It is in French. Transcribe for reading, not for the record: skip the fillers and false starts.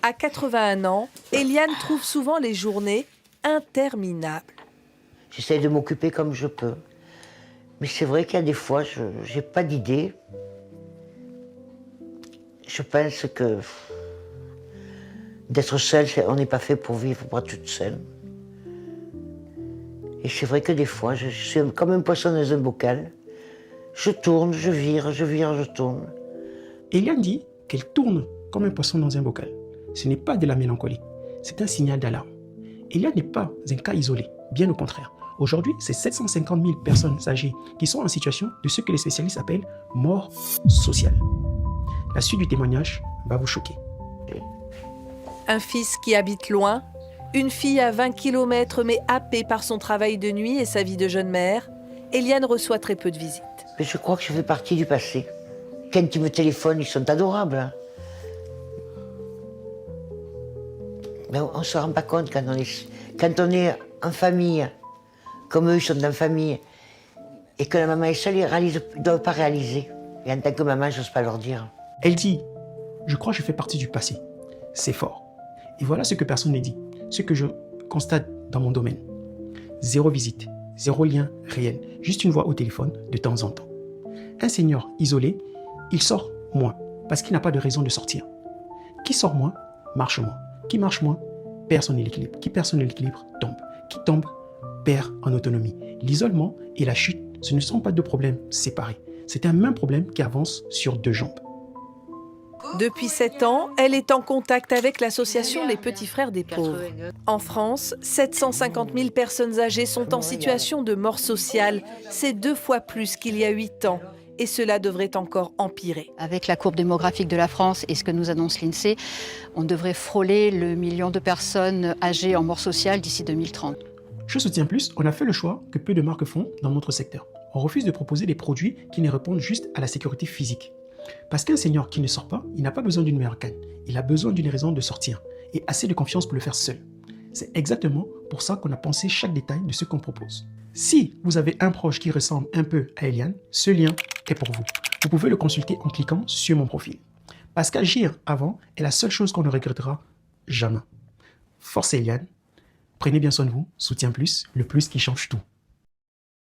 À 81 ans, Eliane trouve souvent les journées interminables. J'essaie de m'occuper comme je peux. Mais c'est vrai qu'il y a des fois, je n'ai pas d'idée. Je pense que d'être seule, on n'est pas fait pour vivre pas toute seule. Et c'est vrai que des fois, je suis comme un poisson dans un bocal. Je tourne, je vire, je tourne. Eliane dit qu'elle tourne comme un poisson dans un bocal. Ce n'est pas de la mélancolie, c'est un signal d'alarme. Eliane n'est pas un cas isolé, bien au contraire. Aujourd'hui, c'est 750 000 personnes âgées qui sont en situation de ce que les spécialistes appellent mort sociale. La suite du témoignage va vous choquer. Un fils qui habite loin, une fille à 20 km mais happée par son travail de nuit et sa vie de jeune mère, Eliane reçoit très peu de visites. Mais je crois que je fais partie du passé. Quand ils me téléphonent, ils sont adorables. Hein. Mais on ne se rend pas compte quand on est en famille, comme eux, ils sont en famille, et que la maman est seule, ils ne doivent pas réaliser. Et en tant que maman, je n'ose pas leur dire. Elle dit « Je crois que je fais partie du passé ». C'est fort. Et voilà ce que personne ne dit, ce que je constate dans mon domaine. 0 visite, 0 lien réel, juste une voix au téléphone de temps en temps. Un senior isolé, il sort moins, parce qu'il n'a pas de raison de sortir. Qui sort moins, marche moins. Qui marche moins, perd son équilibre. Qui perd son équilibre, tombe. Qui tombe, perd en autonomie. L'isolement et la chute, ce ne sont pas deux problèmes séparés. C'est un même problème qui avance sur 2 jambes. Depuis 7 ans, elle est en contact avec l'association Les Petits Frères des Pauvres. En France, 750 000 personnes âgées sont en situation de mort sociale. C'est 2 fois plus qu'il y a 8 ans. Et cela devrait encore empirer. Avec la courbe démographique de la France et ce que nous annonce l'INSEE, on devrait frôler le million de personnes âgées en mort sociale d'ici 2030. Chez Soutien Plus, on a fait le choix que peu de marques font dans notre secteur. On refuse de proposer des produits qui ne répondent juste à la sécurité physique. Parce qu'un senior qui ne sort pas, il n'a pas besoin d'une meilleure canne. Il a besoin d'une raison de sortir et assez de confiance pour le faire seul. C'est exactement pour ça qu'on a pensé chaque détail de ce qu'on propose. Si vous avez un proche qui ressemble un peu à Eliane, ce lien est pour vous. Vous pouvez le consulter en cliquant sur mon profil. Parce qu'agir avant est la seule chose qu'on ne regrettera jamais. Force Eliane, prenez bien soin de vous, Soutien Plus, le plus qui change tout.